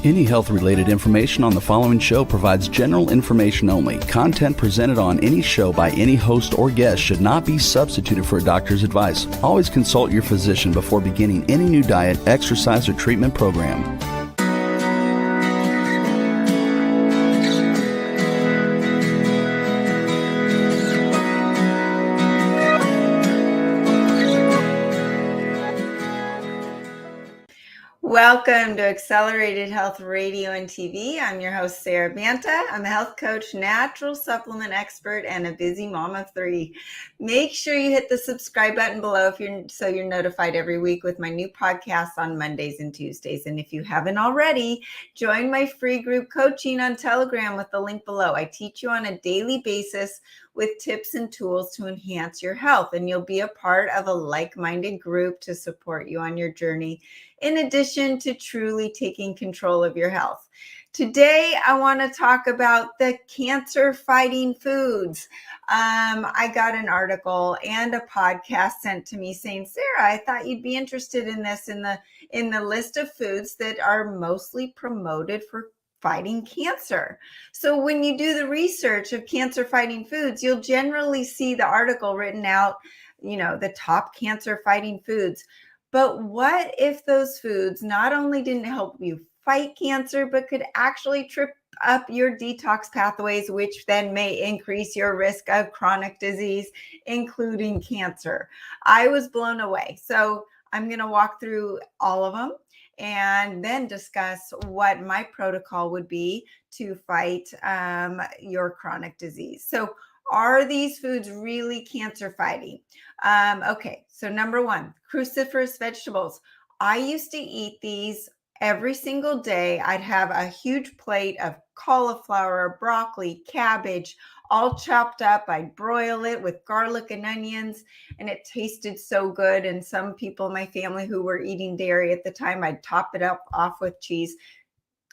Any health-related information on the following show provides general information only. Content presented on any show by any host or guest should not be substituted for a doctor's advice. Always consult your physician before beginning any new diet, exercise, or treatment program. Welcome to Accelerated Health Radio and TV. I'm your host, Sarah Banta. I'm a health coach, natural supplement expert, and a busy mom of three. Make sure you hit the subscribe button below so you're notified every week with my new podcasts on Mondays and Tuesdays. And if you haven't already, join my free group coaching on Telegram with the link below. I teach you on a daily basis with tips and tools to enhance your health, and you'll be a part of a like-minded group to support you on your journey, in addition to truly taking control of your health. Today, I want to talk about the cancer-fighting foods. I got an article and a podcast sent to me saying, Sarah, I thought you'd be interested in this in the list of foods that are mostly promoted for fighting cancer. So when you do the research of cancer-fighting foods, you'll generally see the article written out, the top cancer-fighting foods. But what if those foods not only didn't help you fight cancer, but could actually trip up your detox pathways, which then may increase your risk of chronic disease, including cancer? I was blown away. So I'm going to walk through all of them and then discuss what my protocol would be to fight your chronic disease. So are these foods really cancer fighting? Okay, so number one, cruciferous vegetables. I used to eat these every single day. I'd have a huge plate of cauliflower, broccoli, cabbage, all chopped up. I'd broil it with garlic and onions, and it tasted so good. And some people in my family who were eating dairy at the time, I'd top it up off with cheese.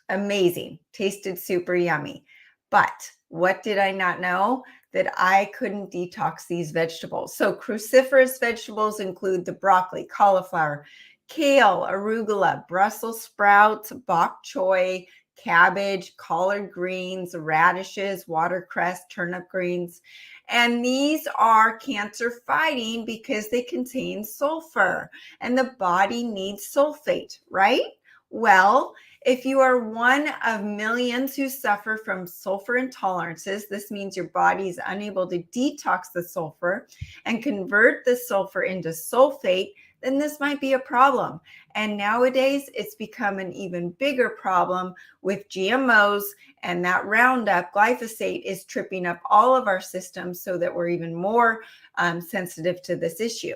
Amazing. Tasted super yummy. But what did I not know? That I couldn't detox these vegetables. So cruciferous vegetables include the broccoli, cauliflower, kale, arugula, Brussels sprouts, bok choy, cabbage, collard greens, radishes, watercress, turnip greens. And these are cancer fighting because they contain sulfur, and the body needs sulfate, right? Well, if you are one of millions who suffer from sulfur intolerances, this means your body is unable to detox the sulfur and convert the sulfur into sulfate, then this might be a problem. And nowadays, it's become an even bigger problem with GMOs, and that Roundup, glyphosate, is tripping up all of our systems so that we're even more sensitive to this issue.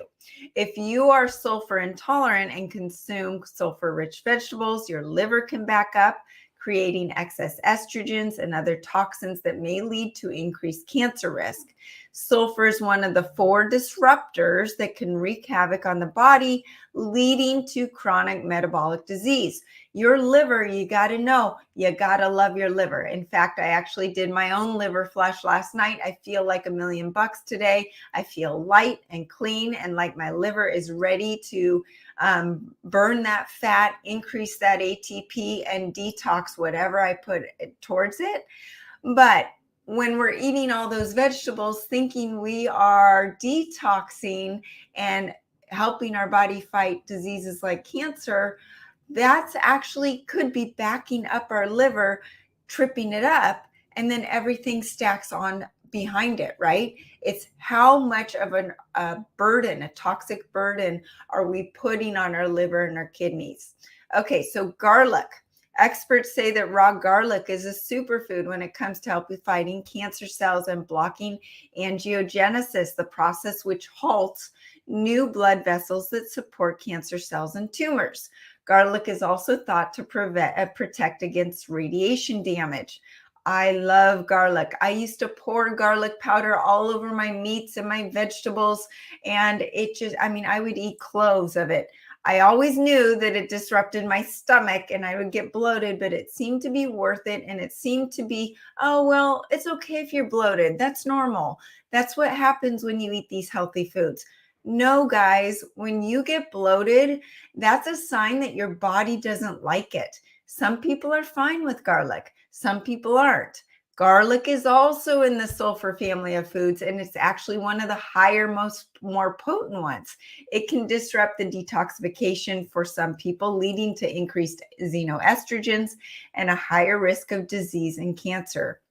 If you are sulfur intolerant and consume sulfur-rich vegetables, your liver can back up, creating excess estrogens and other toxins that may lead to increased cancer risk. Sulfur is one of the 4 disruptors that can wreak havoc on the body, leading to chronic metabolic disease. Your liver, you got to know, you got to love your liver. In fact, I actually did my own liver flush last night. I feel like $1,000,000 today. I feel light and clean, and like my liver is ready to burn that fat, increase that ATP, and detox whatever I put towards it. But when we're eating all those vegetables, thinking we are detoxing and helping our body fight diseases like cancer, that's actually could be backing up our liver, tripping it up, and then everything stacks on behind it, right? It's how much of a burden, a toxic burden, are we putting on our liver and our kidneys? Okay, so garlic. Experts say that raw garlic is a superfood when it comes to helping fighting cancer cells and blocking angiogenesis, the process which halts new blood vessels that support cancer cells and tumors. Garlic is also thought to protect against radiation damage. I love garlic. I used to pour garlic powder all over my meats and my vegetables, and I would eat cloves of it. I always knew that it disrupted my stomach and I would get bloated, but it seemed to be worth it. And it seemed to be, oh, well, it's okay if you're bloated. That's normal. That's what happens when you eat these healthy foods. No, guys, when you get bloated, that's a sign that your body doesn't like it. Some people are fine with garlic. Some people aren't. Garlic is also in the sulfur family of foods, and it's actually one of the more potent ones. It can disrupt the detoxification for some people, leading to increased xenoestrogens and a higher risk of disease and cancer.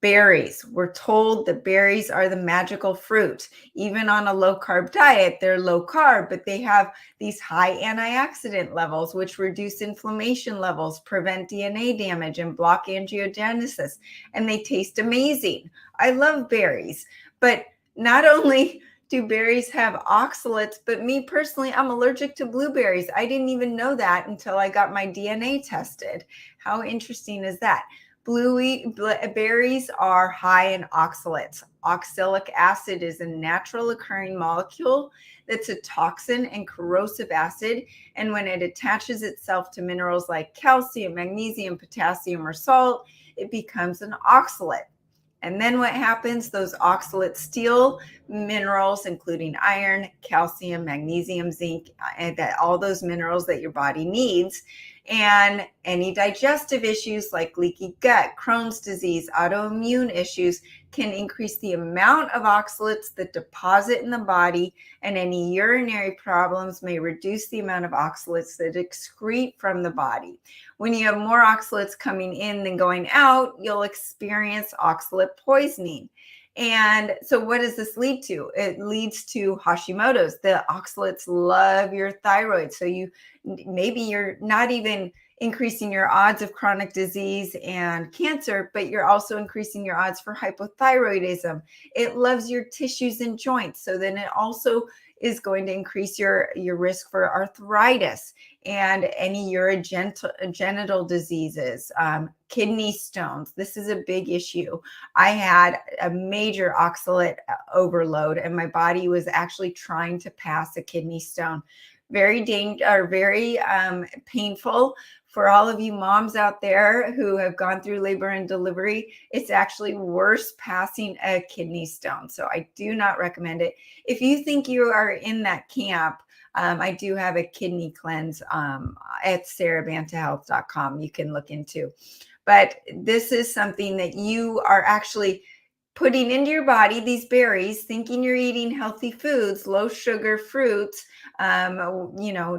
Berries. We're told that berries are the magical fruit. Even on a low carb diet, they're low carb, but they have these high antioxidant levels, which reduce inflammation levels, prevent DNA damage, and block angiogenesis. And they taste amazing. I love berries. But not only do berries have oxalates, but me personally, I'm allergic to blueberries. I didn't even know that until I got my DNA tested. How interesting is that? Berries are high in oxalates. Oxalic acid is a natural occurring molecule that's a toxin and corrosive acid. And when it attaches itself to minerals like calcium, magnesium, potassium, or salt, it becomes an oxalate. And then what happens? Those oxalates steal minerals, including iron, calcium, magnesium, zinc, and all those minerals that your body needs. And any digestive issues like leaky gut, Crohn's disease, autoimmune issues can increase the amount of oxalates that deposit in the body, and any urinary problems may reduce the amount of oxalates that excrete from the body. When you have more oxalates coming in than going out, you'll experience oxalate poisoning. And so what does this lead to? It leads to Hashimoto's. The oxalates love your thyroid. So maybe you're not even increasing your odds of chronic disease and cancer, but you're also increasing your odds for hypothyroidism. It loves your tissues and joints. So then it also is going to increase your risk for arthritis and any urogenital diseases, kidney stones. This is a big issue. I had a major oxalate overload, and my body was actually trying to pass a kidney stone. Very painful for all of you moms out there who have gone through labor and delivery. It's actually worse passing a kidney stone. So I do not recommend it. If you think you are in that camp, I do have a kidney cleanse at sarahbantahealth.com you can look into. But this is something that you are actually putting into your body, these berries, thinking you're eating healthy foods, low sugar fruits,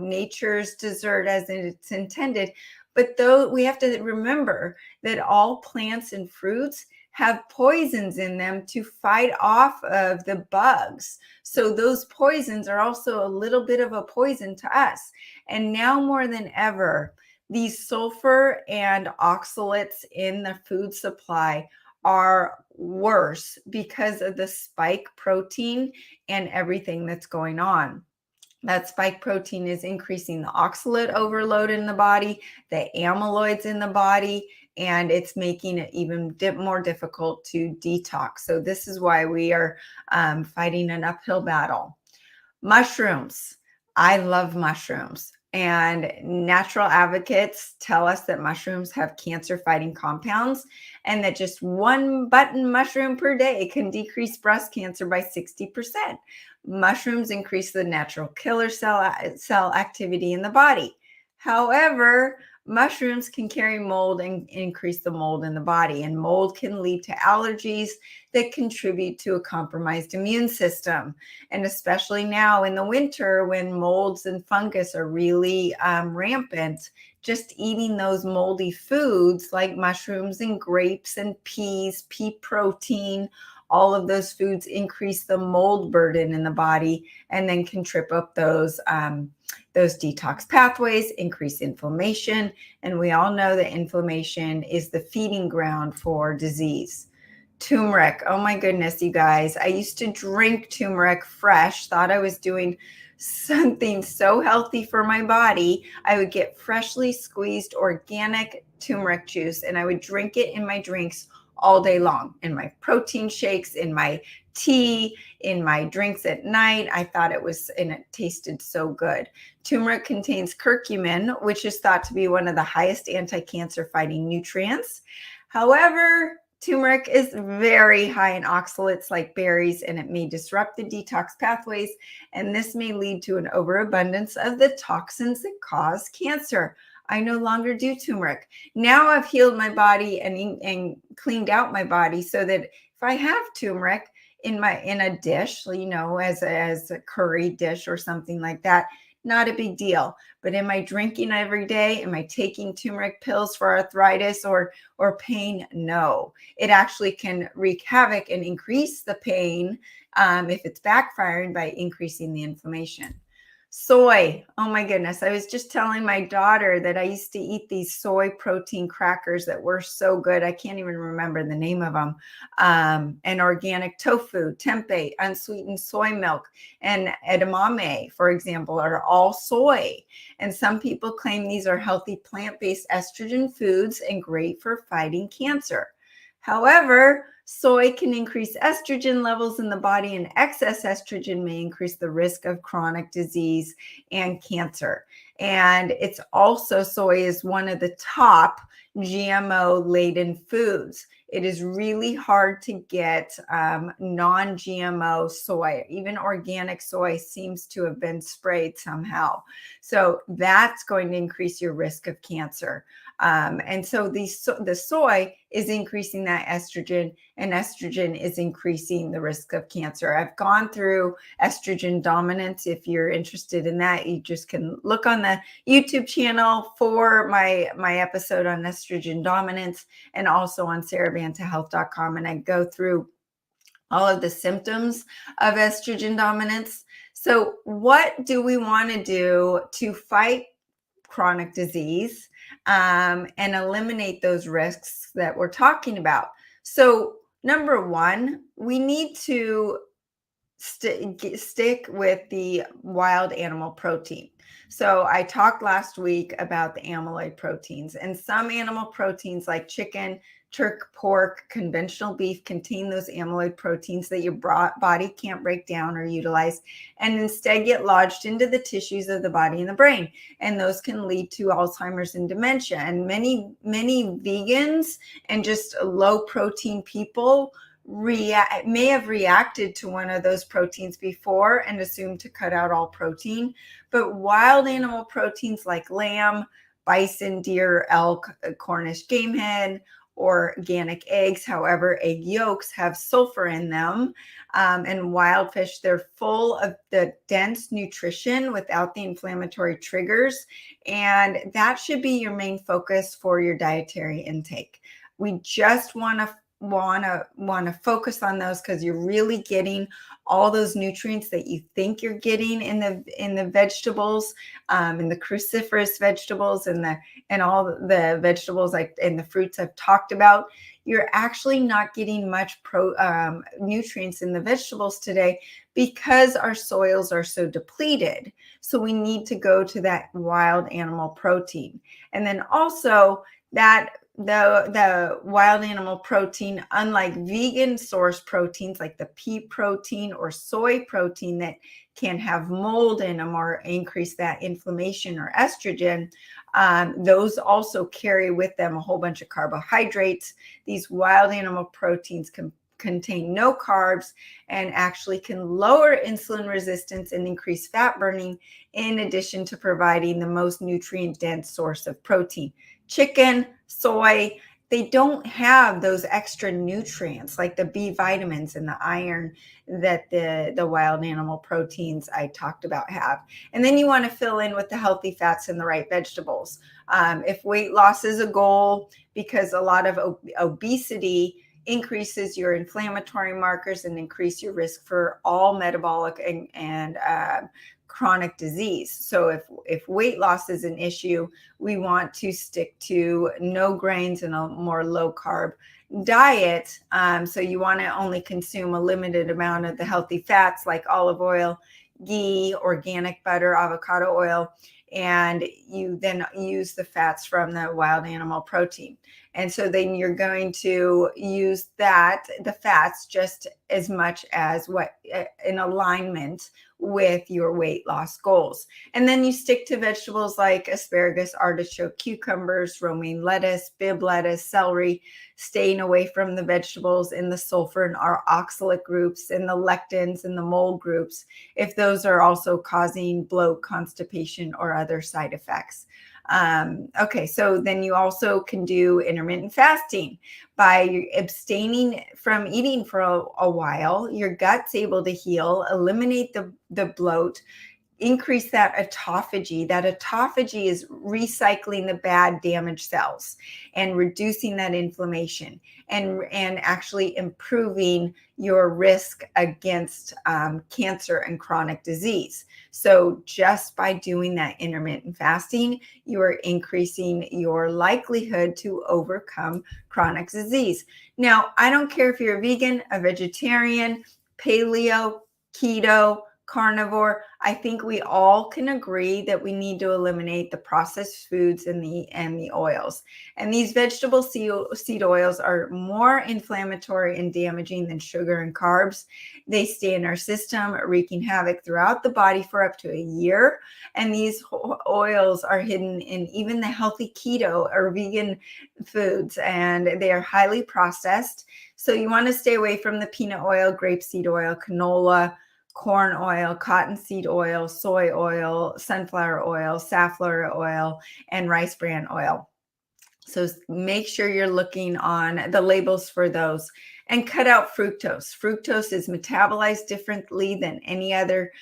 nature's dessert as it's intended. But though we have to remember that all plants and fruits have poisons in them to fight off of the bugs. So those poisons are also a little bit of a poison to us. And now more than ever, these sulfur and oxalates in the food supply are worse because of the spike protein and everything that's going on. That spike protein is increasing the oxalate overload in the body, the amyloids in the body, and it's making it even more difficult to detox. So this is why we are fighting an uphill battle. Mushrooms. I love mushrooms. And natural advocates tell us that mushrooms have cancer-fighting compounds and that just one button mushroom per day can decrease breast cancer by 60%. Mushrooms increase the natural killer cell activity in the body. However, mushrooms can carry mold and increase the mold in the body, and mold can lead to allergies that contribute to a compromised immune system. And especially now in the winter when molds and fungus are really rampant, just eating those moldy foods like mushrooms and grapes and peas, pea protein, all of those foods increase the mold burden in the body and then can trip up those detox pathways, increase inflammation. And we all know that inflammation is the feeding ground for disease. Turmeric. Oh my goodness, you guys. I used to drink turmeric fresh, thought I was doing something so healthy for my body. I would get freshly squeezed organic turmeric juice and I would drink it in my drinks all day long, in my protein shakes, in my tea, in my drinks at night. I thought and it tasted so good. Turmeric contains curcumin, which is thought to be one of the highest anti-cancer fighting nutrients. However, turmeric is very high in oxalates like berries, and it may disrupt the detox pathways, and this may lead to an overabundance of the toxins that cause cancer. I no longer do turmeric. Now I've healed my body and cleaned out my body so that if I have turmeric in a dish, as a curry dish or something like that, not a big deal. But am I drinking every day? Am I taking turmeric pills for arthritis or pain? No. It actually can wreak havoc and increase the pain if it's backfiring by increasing the inflammation. Soy. Oh my goodness. I was just telling my daughter that I used to eat these soy protein crackers that were so good. I can't even remember the name of them. And organic tofu, tempeh, unsweetened soy milk, and edamame, for example, are all soy. And some people claim these are healthy plant-based estrogen foods and great for fighting cancer. However, soy can increase estrogen levels in the body, and excess estrogen may increase the risk of chronic disease and cancer. And it's also, soy is one of the top GMO-laden foods. It is really hard to get non-GMO soy. Even organic soy seems to have been sprayed somehow. So that's going to increase your risk of cancer. And so the soy is increasing that estrogen, and estrogen is increasing the risk of cancer. I've gone through estrogen dominance. If you're interested in that, you just can look on the YouTube channel for my episode on estrogen dominance, and also on sarahbantahealth.com. And I go through all of the symptoms of estrogen dominance. So what do we want to do to fight chronic disease and eliminate those risks that we're talking about? So number one, we need to stick with the wild animal protein. So I talked last week about the amyloid proteins, and some animal proteins like chicken, turkey, pork, conventional beef contain those amyloid proteins that your body can't break down or utilize, and instead get lodged into the tissues of the body and the brain. And those can lead to Alzheimer's and dementia. And many vegans and just low protein people may have reacted to one of those proteins before and assumed to cut out all protein. But wild animal proteins like lamb, bison, deer, elk, Cornish game hen, or organic eggs, however, egg yolks have sulfur in them. And wild fish, they're full of the dense nutrition without the inflammatory triggers. And that should be your main focus for your dietary intake. We just want to focus on those because you're really getting all those nutrients that you think you're getting in the vegetables, in the cruciferous vegetables, and all the vegetables and the fruits I've talked about. You're actually not getting much nutrients in the vegetables today because our soils are so depleted. So we need to go to that wild animal protein. And then also that the wild animal protein, unlike vegan source proteins like the pea protein or soy protein that can have mold in them or increase that inflammation or estrogen, those also carry with them a whole bunch of carbohydrates. These wild animal proteins contain no carbs and actually can lower insulin resistance and increase fat burning, in addition to providing the most nutrient dense source of protein. Chicken, soy, they don't have those extra nutrients like the B vitamins and the iron that the wild animal proteins I talked about have. And then you want to fill in with the healthy fats and the right vegetables. If weight loss is a goal, because a lot of obesity increases your inflammatory markers and increase your risk for all metabolic and chronic disease. So if weight loss is an issue, we want to stick to no grains and a more low carb diet. So you want to only consume a limited amount of the healthy fats like olive oil, ghee, organic butter, avocado oil, and you then use the fats from the wild animal protein. And so then you're going to use the fats just as much as what in alignment with your weight loss goals. And then you stick to vegetables like asparagus, artichoke, cucumbers, romaine lettuce, Bibb lettuce, celery, staying away from the vegetables in the sulfur and oxalate groups and the lectins and the mold groups, if those are also causing bloat, constipation, or other side effects. Okay, so then you also can do intermittent fasting by abstaining from eating for a while. Your gut's able to heal, eliminate the bloat, increase that autophagy. That autophagy is recycling the bad damaged cells and reducing that inflammation and actually improving your risk against cancer and chronic disease. So just by doing that intermittent fasting, you are increasing your likelihood to overcome chronic disease. Now, I don't care if you're a vegan, a vegetarian, paleo, keto, carnivore. I think we all can agree that we need to eliminate the processed foods and the oils. And these vegetable seed oils are more inflammatory and damaging than sugar and carbs. They stay in our system, wreaking havoc throughout the body for up to a year. And these oils are hidden in even the healthy keto or vegan foods, and they are highly processed. So you want to stay away from the peanut oil, grapeseed oil, canola, corn oil, cottonseed oil, soy oil, sunflower oil, safflower oil, and rice bran oil. So make sure you're looking on the labels for those, and cut out fructose. Fructose is metabolized differently than any other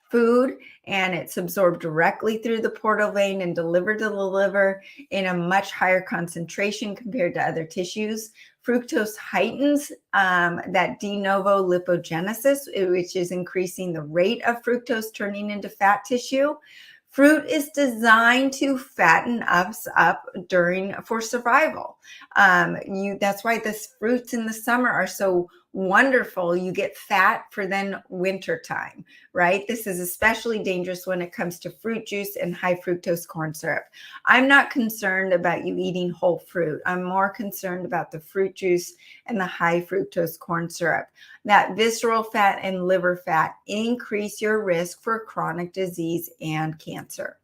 food, and it's absorbed directly through the portal vein and delivered to the liver in a much higher concentration compared to other tissues. Fructose heightens that de novo lipogenesis, which is increasing the rate of fructose turning into fat tissue. Fruit is designed to fatten us up for survival. That's why the fruits in the summer are so wonderful. You get fat for then winter time, right? This is especially dangerous when it comes to fruit juice and high fructose corn syrup. I'm not concerned about you eating whole fruit. I'm more concerned about the fruit juice and the high fructose corn syrup. That visceral fat and liver fat increase your risk for chronic disease and cancer.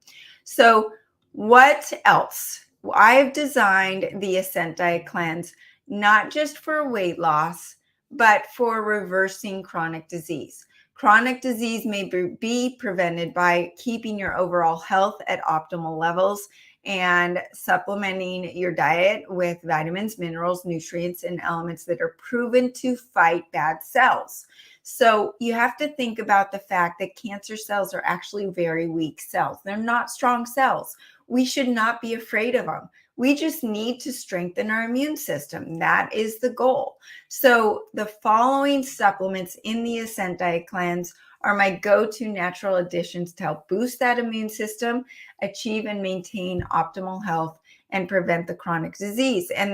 So what else? I've designed the Ascent Diet Cleanse not just for weight loss, but for reversing chronic disease. Chronic disease may be prevented by keeping your overall health at optimal levels and supplementing your diet with vitamins, minerals, nutrients, and elements that are proven to fight bad cells. So you have to think about the fact that cancer cells are actually very weak cells. They're not strong cells. We should not be afraid of them. We just need to strengthen our immune system. That is the goal. So the following supplements in the Ascent Diet Cleanse are my go-to natural additions to help boost that immune system, achieve and maintain optimal health, and prevent the chronic disease. And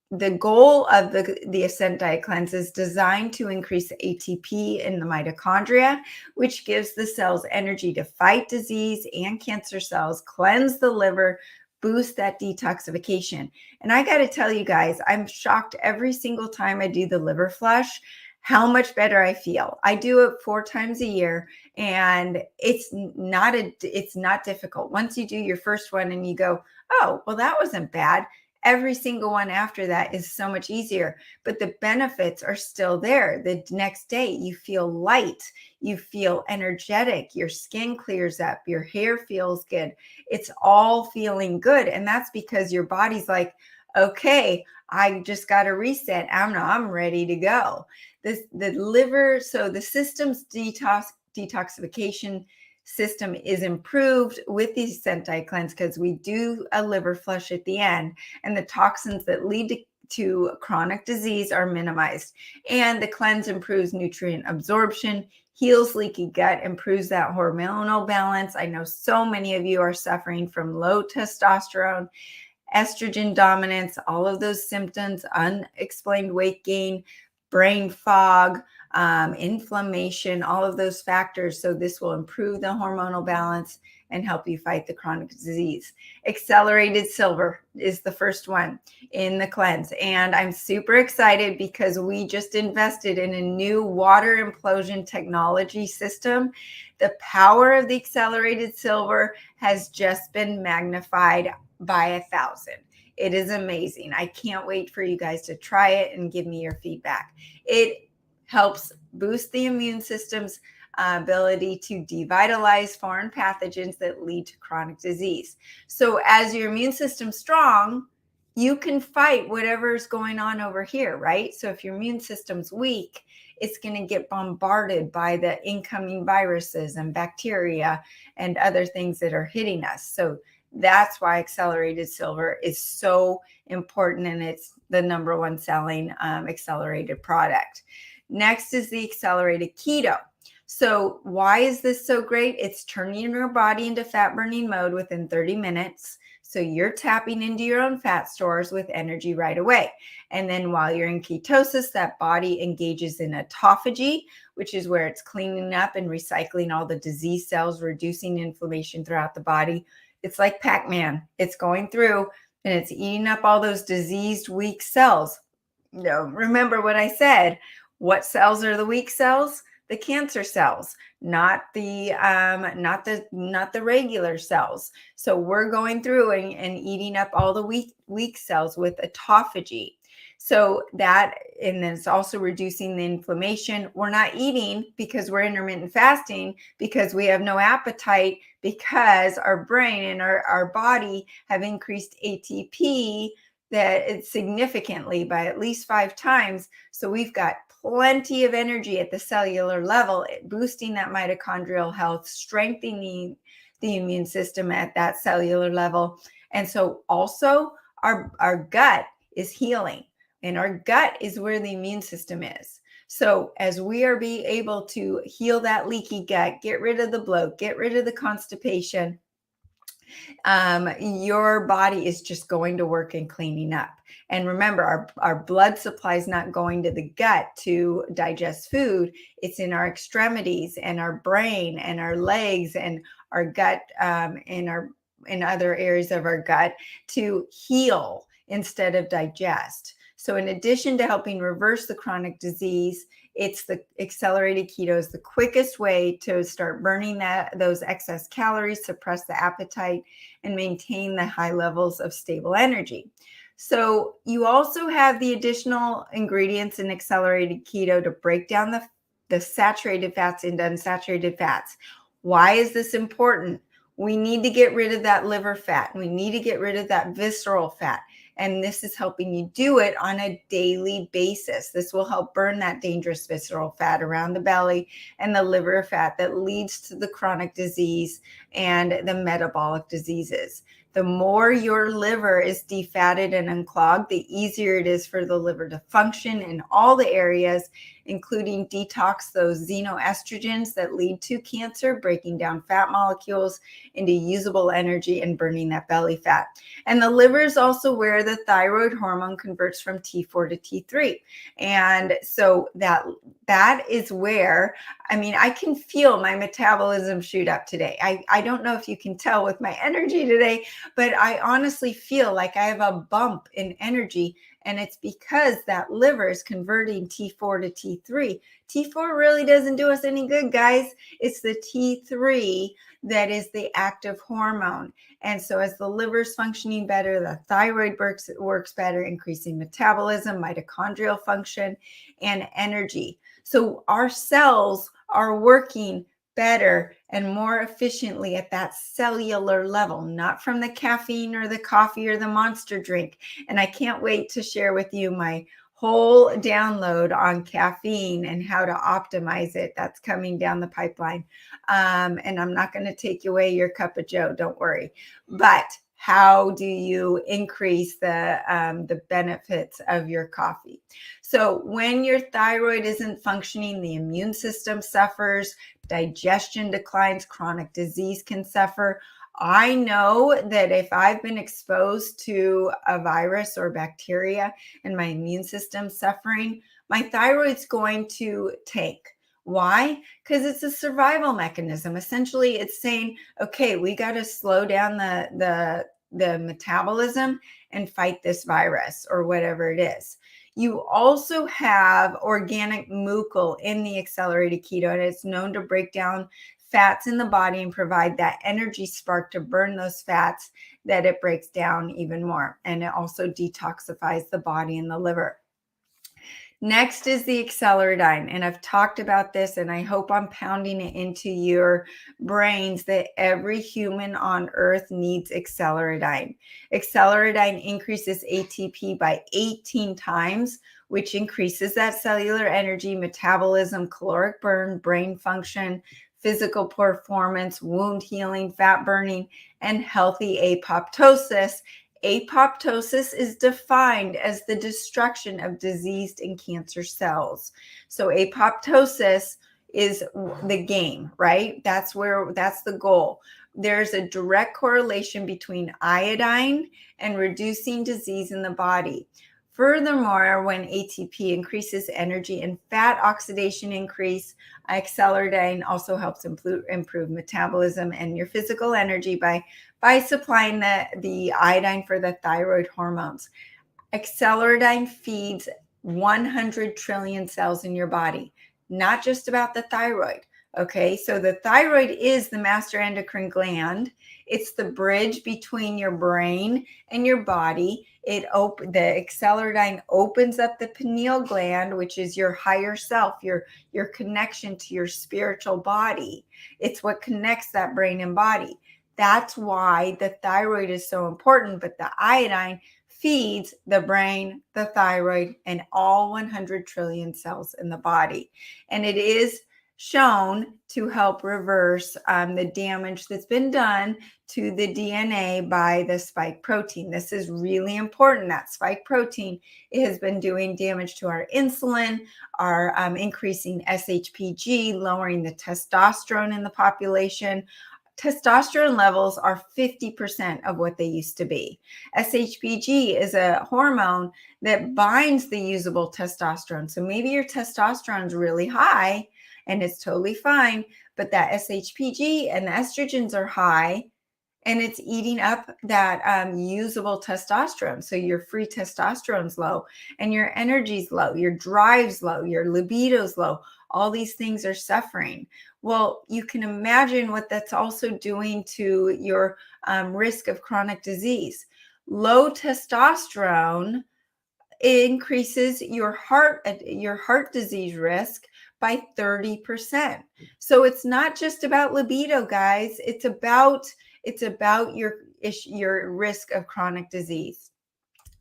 the goal of the Ascent Diet Cleanse is designed to increase ATP in the mitochondria, which gives the cells energy to fight disease and cancer cells, cleanse the liver, boost that detoxification. And I got to tell you guys, I'm shocked every single time I do the liver flush how much better I feel. I do it 4 times a year, and it's not difficult. Once you do your first one and you go, oh, well, that wasn't bad, every single one after that is so much easier, but the benefits are still there. The next day you feel light, you feel energetic, your skin clears up, your hair feels good. It's all feeling good. And that's because your body's like, okay, I just got to reset. I'm ready to go. The liver, so the system's detoxification system is improved with the Ascent Diet Cleanse because we do a liver flush at the end, and the toxins that lead to chronic disease are minimized. And the cleanse improves nutrient absorption, heals leaky gut, improves that hormonal balance. I know so many of you are suffering from low testosterone, estrogen dominance, all of those symptoms, unexplained weight gain, brain fog, inflammation, all of those factors. So this will improve the hormonal balance and help you fight the chronic disease. Accelerated silver is the first one in the cleanse. And I'm super excited because we just invested in a new water implosion technology system. The power of the accelerated silver has just been magnified by 1,000. It is amazing. I can't wait for you guys to try it and give me your feedback. It helps boost the immune system's ability to devitalize foreign pathogens that lead to chronic disease. So as your immune system's strong, you can fight whatever's going on over here, right? So if your immune system's weak, it's going to get bombarded by the incoming viruses and bacteria and other things that are hitting us. So that's why accelerated silver is so important, and it's the number one selling accelerated product. Next is the accelerated keto. So why is this so great? It's turning your body into fat burning mode within 30 minutes. So you're tapping into your own fat stores with energy right away. And then while you're in ketosis, that body engages in autophagy, which is where it's cleaning up and recycling all the disease cells, reducing inflammation throughout the body. It's like Pac-Man. It's going through and it's eating up all those diseased, weak cells. Remember what I said. What cells are the weak cells? The cancer cells, not the regular cells. So we're going through and eating up all the weak cells with autophagy. So that, and then it's also reducing the inflammation. We're not eating because we're intermittent fasting, because we have no appetite, because our brain and our body have increased ATP that it's significantly by at least 5 times. So we've got plenty of energy at the cellular level, boosting that mitochondrial health, strengthening the immune system at that cellular level. And so also our gut is healing, and our gut is where the immune system is. So as we are being able to heal that leaky gut, get rid of the bloat, get rid of the constipation, your body is just going to work and cleaning up. And remember, our blood supply is not going to the gut to digest food. It's in our extremities and our brain and our legs and our gut in other areas of our gut to heal instead of digest. So in addition to helping reverse the chronic disease, it's the accelerated keto is the quickest way to start burning those excess calories, suppress the appetite, and maintain the high levels of stable energy. So you also have the additional ingredients in accelerated keto to break down the saturated fats into unsaturated fats. Why is this important? We need to get rid of that liver fat. We need to get rid of that visceral fat. And this is helping you do it on a daily basis. This will help burn that dangerous visceral fat around the belly and the liver fat that leads to the chronic disease and the metabolic diseases. The more your liver is defatted and unclogged, the easier it is for the liver to function in all the areas, including detox those xenoestrogens that lead to cancer, breaking down fat molecules into usable energy and burning that belly fat. And the liver is also where the thyroid hormone converts from T4 to T3. And so that is where, I can feel my metabolism shoot up today. I don't know if you can tell with my energy today, but I honestly feel like I have a bump in energy, and it's because that liver is converting T4 to T3. T4 really doesn't do us any good, guys. It's the T3 that is the active hormone. And so as the liver is functioning better, the thyroid works better, increasing metabolism, mitochondrial function, and energy. So our cells are working better and more efficiently at that cellular level, not from the caffeine or the coffee or the Monster drink. And I can't wait to share with you my whole download on caffeine and how to optimize it. That's coming down the pipeline. And I'm not going to take away your cup of joe, don't worry. But how do you increase the benefits of your coffee? So when your thyroid isn't functioning, the immune system suffers, digestion declines, chronic disease can suffer. I know that if I've been exposed to a virus or bacteria and my immune system suffering, my thyroid's going to tank. Why? Because it's a survival mechanism. Essentially, it's saying, okay, we got to slow down the metabolism and fight this virus or whatever it is. You also have organic mucil in the accelerated keto, and it's known to break down fats in the body and provide that energy spark to burn those fats that it breaks down even more. And it also detoxifies the body and the liver. Next is the acceleridine, and I've talked about this, and I hope I'm pounding it into your brains that every human on earth needs acceleridine. Acceleridine increases ATP by 18 times, which increases that cellular energy, metabolism, caloric burn, brain function, physical performance, wound healing, fat burning, and healthy apoptosis. Apoptosis is defined as the destruction of diseased and cancer cells. So apoptosis is the game, right? That's the goal. There's a direct correlation between iodine and reducing disease in the body. Furthermore, when ATP increases energy and fat oxidation increase, acceleridine also helps improve metabolism and your physical energy by supplying the iodine for the thyroid hormones. Acceleridine feeds 100 trillion cells in your body, not just about the thyroid. Okay, so the thyroid is the master endocrine gland. It's the bridge between your brain and your body. The acceleridine opens up the pineal gland, which is your higher self, your connection to your spiritual body. It's what connects that brain and body. That's why the thyroid is so important, but the iodine feeds the brain, the thyroid, and all 100 trillion cells in the body. And it is shown to help reverse the damage that's been done to the DNA by the spike protein. This is really important. That spike protein, it has been doing damage to our insulin, our increasing SHPG, lowering the testosterone in the population. Testosterone levels are 50% of what they used to be. SHPG is a hormone that binds the usable testosterone. So maybe your testosterone is really high and it's totally fine, but that SHPG and the estrogens are high and it's eating up that usable testosterone. So your free testosterone's low and your energy's low, your drive's low, your libido's low. All these things are suffering. Well, you can imagine what that's also doing to your risk of chronic disease. Low testosterone increases your heart disease risk by 30%. So it's not just about libido, guys. It's about your risk of chronic disease.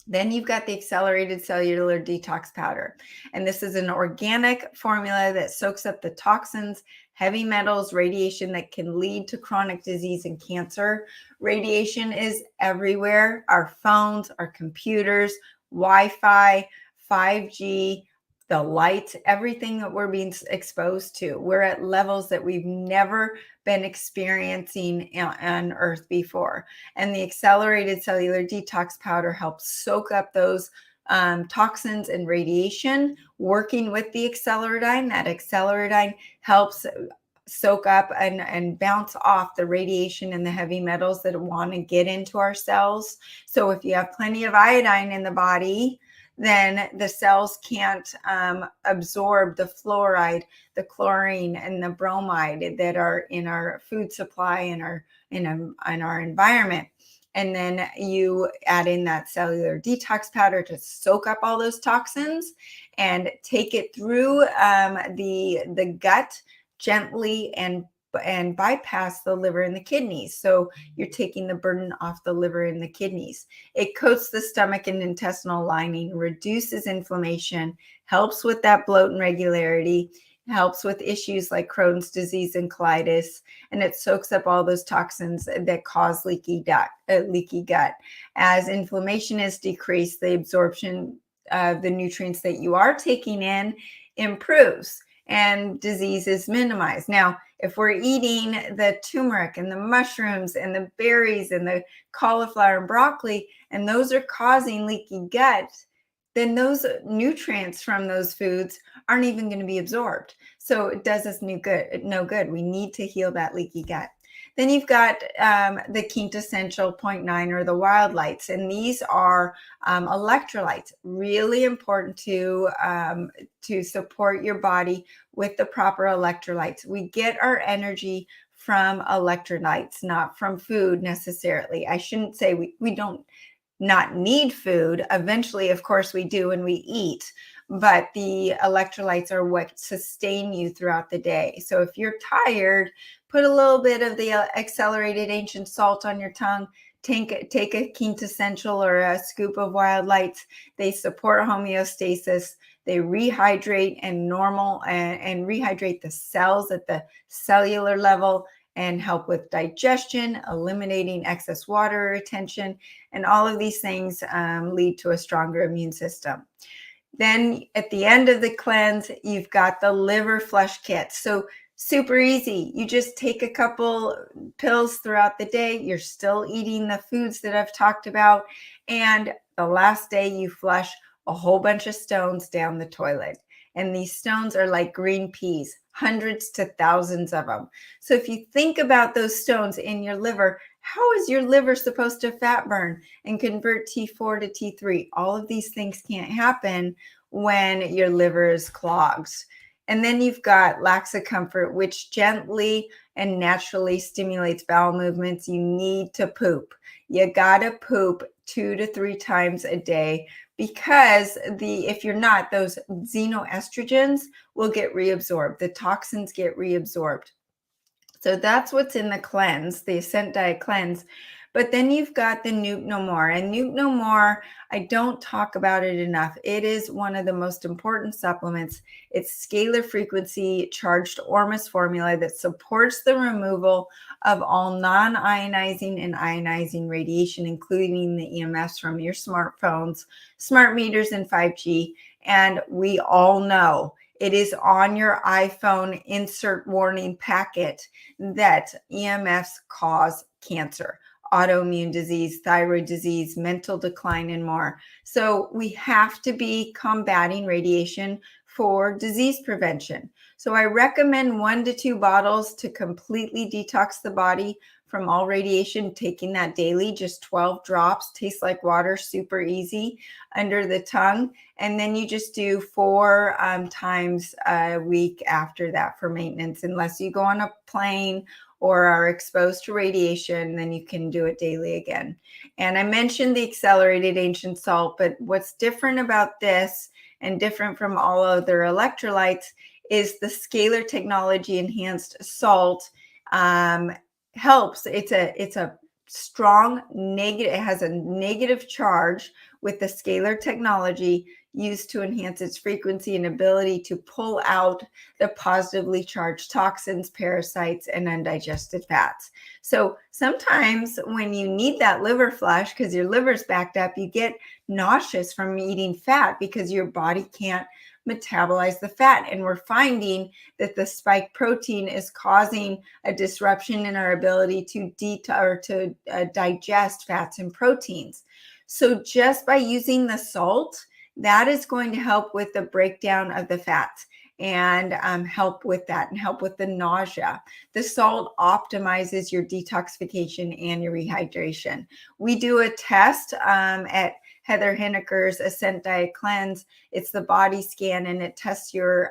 Then you've got the accelerated cellular detox powder. And this is an organic formula that soaks up the toxins, heavy metals, radiation that can lead to chronic disease and cancer. Radiation is everywhere. Our phones, our computers, Wi-Fi, 5G, the lights, everything that we're being exposed to. We're at levels that we've never been experiencing on Earth before. And the accelerated cellular detox powder helps soak up those toxins and radiation. Working with the acceleridine, that acceleridine helps soak up and bounce off the radiation and the heavy metals that want to get into our cells. So if you have plenty of iodine in the body, then the cells can't absorb the fluoride, the chlorine, and the bromide that are in our food supply and in our environment. And then you add in that cellular detox powder to soak up all those toxins and take it through the gut gently and bypass the liver and the kidneys. So you're taking the burden off the liver and the kidneys. It coats the stomach and intestinal lining, reduces inflammation, helps with that bloat and regularity, helps with issues like Crohn's disease and colitis, and it soaks up all those toxins that cause leaky gut. As inflammation is decreased, the absorption of the nutrients that you are taking in improves and disease is minimized. Now, if we're eating the turmeric and the mushrooms and the berries and the cauliflower and broccoli, and those are causing leaky gut, then those nutrients from those foods aren't even going to be absorbed. So it does us no good. We need to heal that leaky gut. Then you've got the quintessential 0.9 or the wild lights, and these are electrolytes, really important to support your body with the proper electrolytes. We get our energy from electrolytes, not from food necessarily. I shouldn't say we don't not need food. Eventually, of course, we do when we eat. but the electrolytes are what sustain you throughout the day. So if you're tired, put a little bit of the accelerated ancient salt on your tongue. Take a quintessential or a scoop of Wild Lights. They support homeostasis. They rehydrate and rehydrate the cells at the cellular level and help with digestion, eliminating excess water retention, and all of these things lead to a stronger immune system. Then at the end of the cleanse, you've got the liver flush kit. So super easy. You just take a couple pills throughout the day. You're still eating the foods that I've talked about. And the last day you flush a whole bunch of stones down the toilet. And these stones are like green peas, hundreds to thousands of them. So if you think about those stones in your liver, how is your liver supposed to fat burn and convert T4 to T3? All of these things can't happen when your liver is clogged. And then you've got Laxacomfort, which gently and naturally stimulates bowel movements. You need to poop. You gotta poop 2 to 3 times a day, because if you're not, those xenoestrogens will get reabsorbed. The toxins get reabsorbed. So that's what's in the cleanse, the Ascent Diet Cleanse. But then you've got the Nuke No More. And Nuke No More, I don't talk about it enough. It is one of the most important supplements. It's scalar frequency charged Ormus formula that supports the removal of all non-ionizing and ionizing radiation, including the EMFs from your smartphones, smart meters, and 5G. And we all know it is on your iPhone insert warning packet that EMFs cause cancer, autoimmune disease, thyroid disease, mental decline, and more. So we have to be combating radiation for disease prevention. So I recommend 1 to 2 bottles to completely detox the body from all radiation, taking that daily, just 12 drops, tastes like water, super easy under the tongue. And then you just do 4 times a week after that for maintenance, unless you go on a plane or are exposed to radiation, then you can do it daily again. And I mentioned the accelerated ancient salt, but what's different about this and different from all other electrolytes is the scalar technology enhanced salt helps. It's a strong negative, it has a negative charge with the scalar technology used to enhance its frequency and ability to pull out the positively charged toxins, parasites, and undigested fats. So sometimes when you need that liver flush because your liver's backed up, you get nauseous from eating fat because your body can't metabolize the fat. And we're finding that the spike protein is causing a disruption in our ability to digest fats and proteins. So just by using the salt, that is going to help with the breakdown of the fats and help with that and help with the nausea. The salt optimizes your detoxification and your rehydration. We do a test at Heather Hineker's Ascent Diet Cleanse. It's the body scan, and it tests your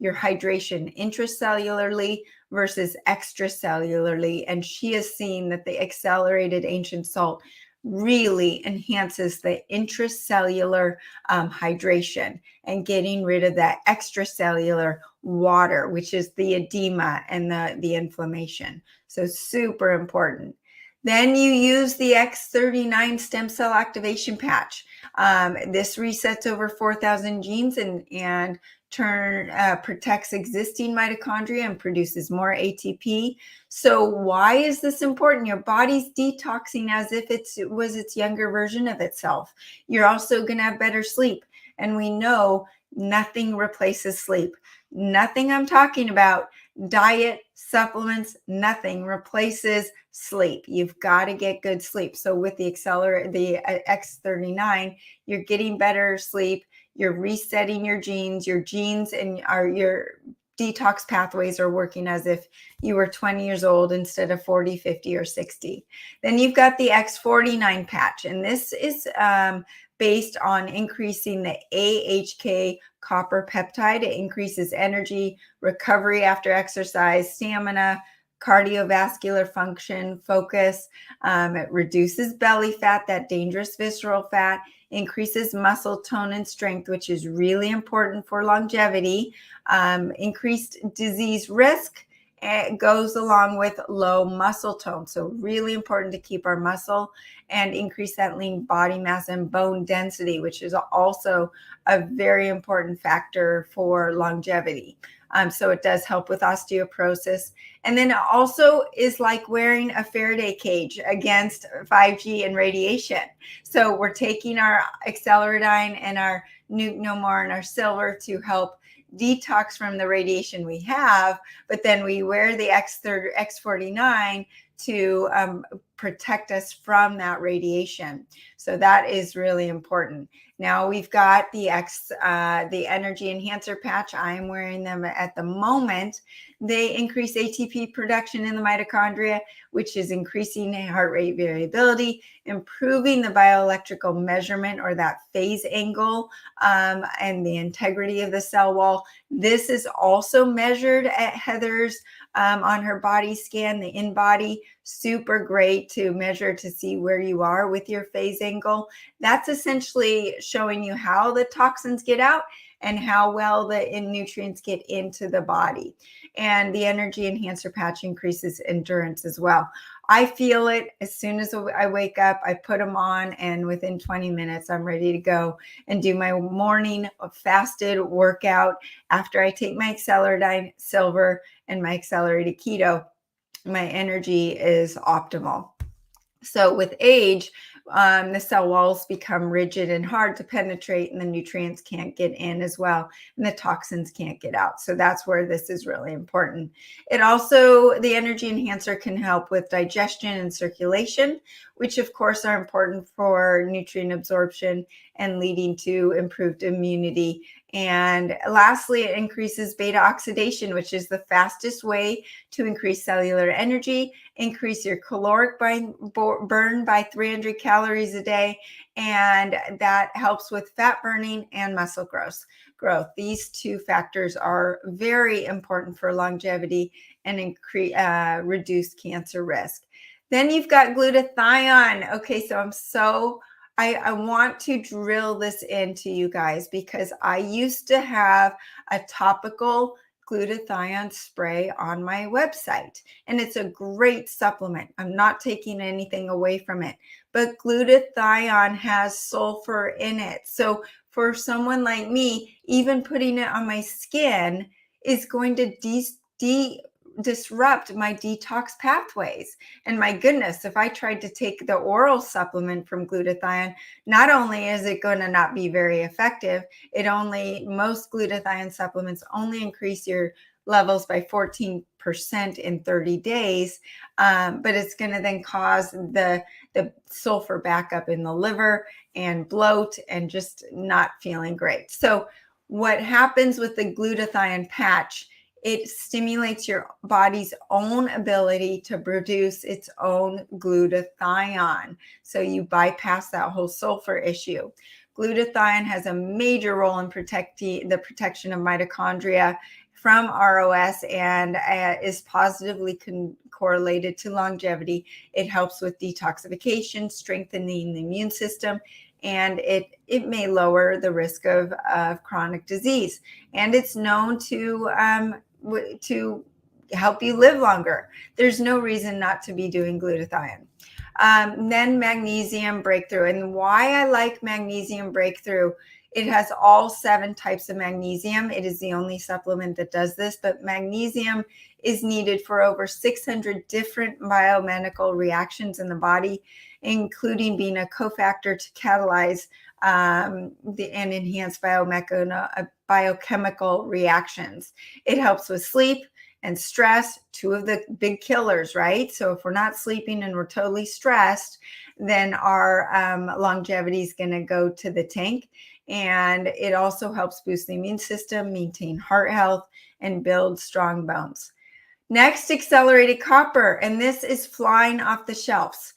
hydration intracellularly versus extracellularly. And she has seen that the accelerated ancient salt really enhances the intracellular hydration and getting rid of that extracellular water, which is the edema and the inflammation. So super important. Then you use the X39 stem cell activation patch. This resets over 4,000 genes and protects existing mitochondria and produces more ATP. So why is this important? Your body's detoxing as if it was its younger version of itself. You're also going to have better sleep. And we know nothing replaces sleep. Nothing I'm talking about, diet, supplements, nothing replaces sleep. You've got to get good sleep. So with the X39, you're getting better sleep. You're resetting your genes and your detox pathways are working as if you were 20 years old instead of 40, 50, or 60. Then you've got the X49 patch, and this is based on increasing the AHK copper peptide. It increases energy, recovery after exercise, stamina, cardiovascular function, focus. It reduces belly fat, that dangerous visceral fat. increases muscle tone and strength, which is really important for longevity, increased disease risk. It goes along with low muscle tone. So really important to keep our muscle and increase that lean body mass and bone density, which is also a very important factor for longevity. So it does help with osteoporosis. And then it also is like wearing a Faraday cage against 5G and radiation. So we're taking our acceleradine and our Nuke No More and our silver to help detox from the radiation we have, but then we wear the X49 to protect us from that radiation. So that is really important. Now we've got the energy enhancer patch. I'm wearing them at the moment. They increase ATP production in the mitochondria, which is increasing heart rate variability, improving the bioelectrical measurement or that phase angle, and the integrity of the cell wall. This is also measured at Heather's on her body scan, the in-body. Super great to measure to see where you are with your phase angle. That's essentially showing you how the toxins get out and how well the nutrients get into the body. And the energy enhancer patch increases endurance as well. I feel it as soon as I wake up, I put them on, and within 20 minutes, I'm ready to go and do my morning fasted workout after I take my Acceleradine Silver and my accelerated keto. My energy is optimal. So with age, the cell walls become rigid and hard to penetrate, and the nutrients can't get in as well, and the toxins can't get out. So that's where this is really important. It also, the energy enhancer can help with digestion and circulation, which of course are important for nutrient absorption and leading to improved immunity. And lastly, it increases beta oxidation, which is the fastest way to increase cellular energy, increase your caloric burn by 300 calories a day, and that helps with fat burning and muscle growth. These two factors are very important for longevity and reduce cancer risk. Then you've got glutathione. Okay, so I want to drill this into you guys because I used to have a topical glutathione spray on my website, and it's a great supplement. I'm not taking anything away from it, but glutathione has sulfur in it. So for someone like me, even putting it on my skin is going to disrupt my detox pathways. And my goodness, if I tried to take the oral supplement from glutathione, not only is it going to not be very effective, most glutathione supplements only increase your levels by 14% in 30 days, but it's going to then cause the sulfur backup in the liver and bloat and just not feeling great. So what happens with the glutathione patch, it stimulates your body's own ability to produce its own glutathione. So you bypass that whole sulfur issue. Glutathione has a major role in the protection of mitochondria from ROS and is positively correlated to longevity. It helps with detoxification, strengthening the immune system, and it may lower the risk of chronic disease. And it's known to help you live longer. There's no reason not to be doing glutathione. Then magnesium breakthrough. And why I like magnesium breakthrough, it has all 7 types of magnesium. It is the only supplement that does this, but magnesium is needed for over 600 different biomedical reactions in the body, including being a cofactor to catalyze and enhance biochemical reactions. It helps with sleep and stress, 2 of the big killers, right? So if we're not sleeping and we're totally stressed, then our longevity is going to go to the tank. And it also helps boost the immune system, maintain heart health, and build strong bones. Next, accelerated copper, and this is flying off the shelves.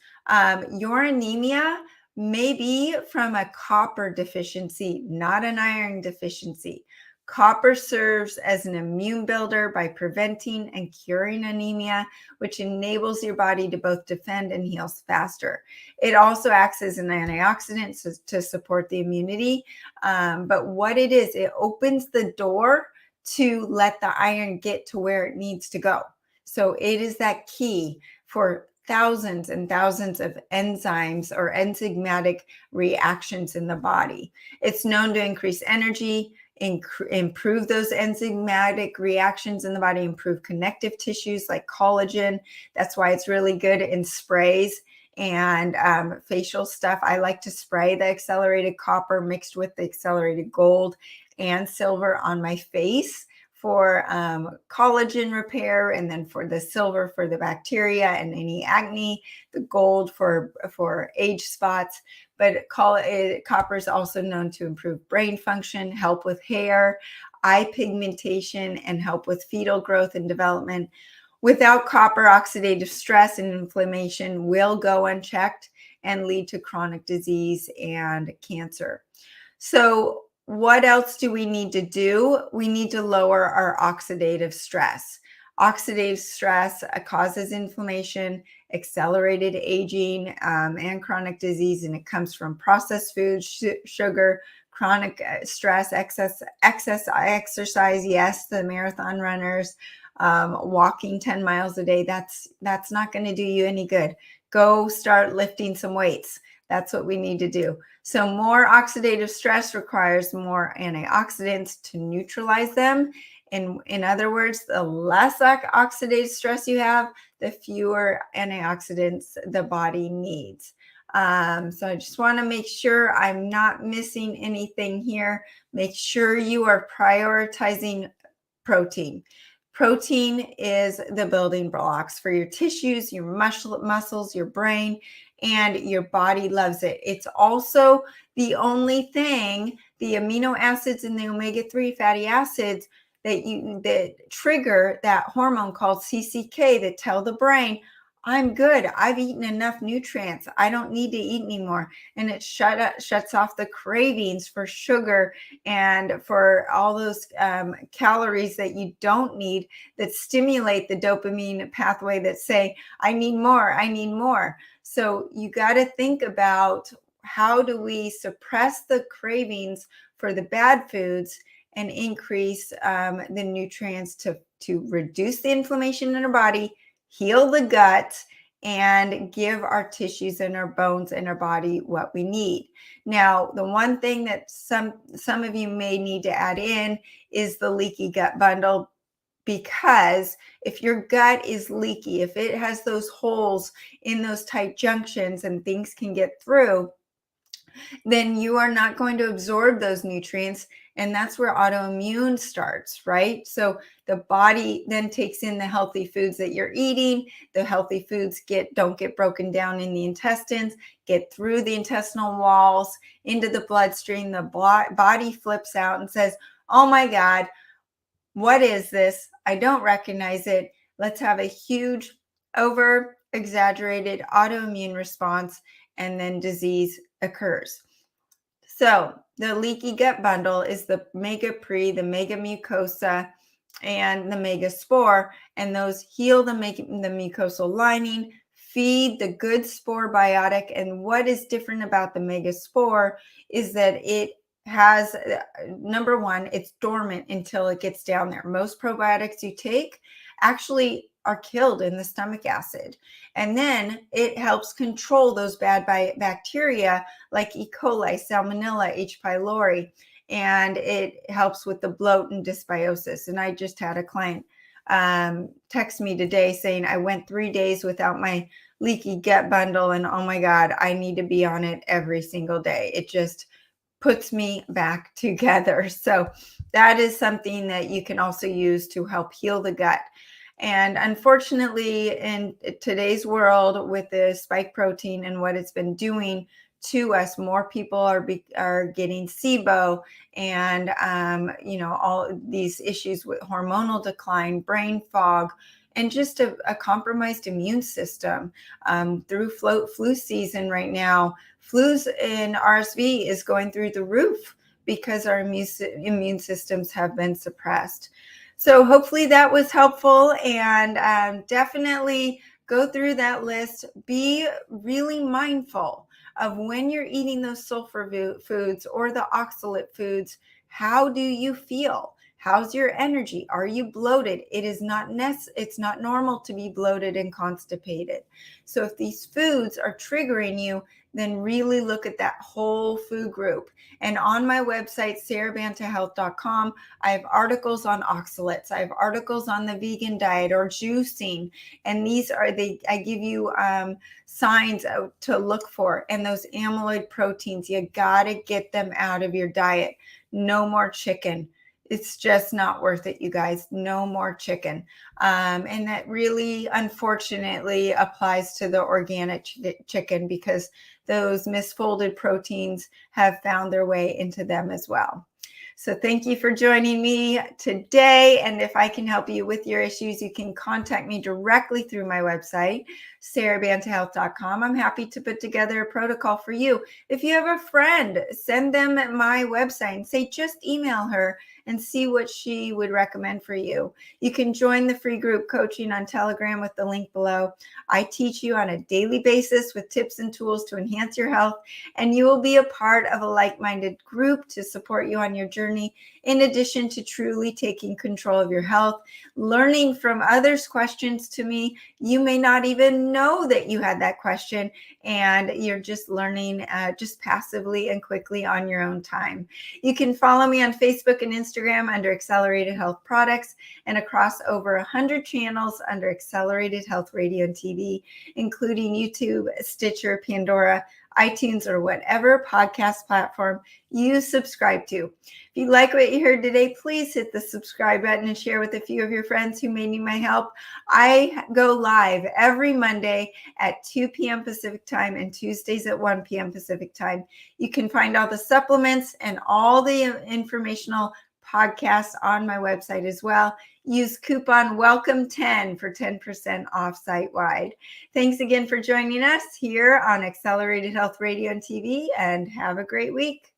Your anemia may be from a copper deficiency, not an iron deficiency. Copper serves as an immune builder by preventing and curing anemia, which enables your body to both defend and heal faster. It also acts as an antioxidant to support the immunity. But what it is, it opens the door to let the iron get to where it needs to go. So it is that key for thousands and thousands of enzymes or enzymatic reactions in the body. It's known to increase energy, improve those enzymatic reactions in the body, improve connective tissues like collagen. That's why it's really good in sprays and facial stuff. I like to spray the accelerated copper mixed with the accelerated gold and silver on my face for collagen repair, and then for the silver for the bacteria and any acne, the gold for age spots. But copper is also known to improve brain function, help with hair, eye pigmentation, and help with fetal growth and development. Without copper, oxidative stress and inflammation will go unchecked and lead to chronic disease and cancer. So what else do we need to do? We need to lower our oxidative stress. Oxidative stress causes inflammation, accelerated aging, and chronic disease, and it comes from processed foods, sugar, chronic stress, excess exercise. Yes, the marathon runners, walking 10 miles a day, that's not going to do you any good. Go start lifting some weights. That's what we need to do. So more oxidative stress requires more antioxidants to neutralize them. In other words, the less oxidative stress you have, the fewer antioxidants the body needs. So I just want to make sure I'm not missing anything here. Make sure you are prioritizing protein. Protein is the building blocks for your tissues, your muscles, your brain, and your body loves it. It's also the only thing, the amino acids and the omega-3 fatty acids that trigger that hormone called CCK that tell the brain, I'm good. I've eaten enough nutrients. I don't need to eat anymore. And it shuts off the cravings for sugar and for all those calories that you don't need, that stimulate the dopamine pathway that say, I need more, I need more. So you got to think about, how do we suppress the cravings for the bad foods and increase the nutrients to reduce the inflammation in our body, heal the gut, and give our tissues and our bones and our body what we need. Now, the one thing that some of you may need to add in is the leaky gut bundle, because if your gut is leaky, if it has those holes in those tight junctions and things can get through, then you are not going to absorb those nutrients. And that's where autoimmune starts, right? So the body then takes in the healthy foods that you're eating. The healthy foods don't get broken down in the intestines, get through the intestinal walls into the bloodstream. The body flips out and says, oh my God, what is this? I don't recognize it. Let's have a huge, over exaggerated autoimmune response, and then disease occurs. So the leaky gut bundle is the mega-pre, the mega-mucosa, and the megaspore, and those heal the mucosal lining, feed the good spore biotic. And what is different about the megaspore is that it has, number one, it's dormant until it gets down there. Most probiotics you take actually are killed in the stomach acid. And then it helps control those bad bacteria like E. coli, Salmonella, H. pylori, and it helps with the bloat and dysbiosis. And I just had a client text me today saying, I went 3 days without my leaky gut bundle, and oh my God, I need to be on it every single day. It just puts me back together. So that is something that you can also use to help heal the gut. And unfortunately, in today's world, with the spike protein and what it's been doing to us, more people are getting SIBO and all these issues with hormonal decline, brain fog, and just a compromised immune system. Through flu season right now, flus and RSV is going through the roof because our immune systems have been suppressed. So hopefully that was helpful, and definitely go through that list. Be really mindful of when you're eating those sulfur foods or the oxalate foods. How do you feel? How's your energy? Are you bloated? It's not normal to be bloated and constipated. So if these foods are triggering you, then really look at that whole food group. And on my website, sarahbantahealth.com, I have articles on oxalates. I have articles on the vegan diet or juicing. And I give you signs to look for. And those amyloid proteins, you got to get them out of your diet. No more chicken. It's just not worth it, you guys. No more chicken. And that really, unfortunately, applies to the organic chicken, because those misfolded proteins have found their way into them as well. So thank you for joining me today. And if I can help you with your issues, you can contact me directly through my website, sarahbantahealth.com. I'm happy to put together a protocol for you. If you have a friend, send them my website and say, just email her and see what she would recommend for you. You can join the free group coaching on Telegram with the link below. I teach you on a daily basis with tips and tools to enhance your health, and you will be a part of a like-minded group to support you on your journey, in addition to truly taking control of your health, learning from others' questions to me. You may not even know that you had that question, and you're just learning just passively and quickly on your own time. You can follow me on Facebook and Instagram under Accelerated Health Products, and across over 100 channels under Accelerated Health Radio and TV, including YouTube, Stitcher, Pandora, iTunes, or whatever podcast platform you subscribe to. If you like what you heard today, please hit the subscribe button and share with a few of your friends who may need my help. I go live every Monday at 2 p.m. Pacific time and Tuesdays at 1 p.m. Pacific time. You can find all the supplements and all the informational podcasts on my website as well. Use coupon WELCOME10 for 10% off site-wide. Thanks again for joining us here on Accelerated Health Radio and TV, and have a great week.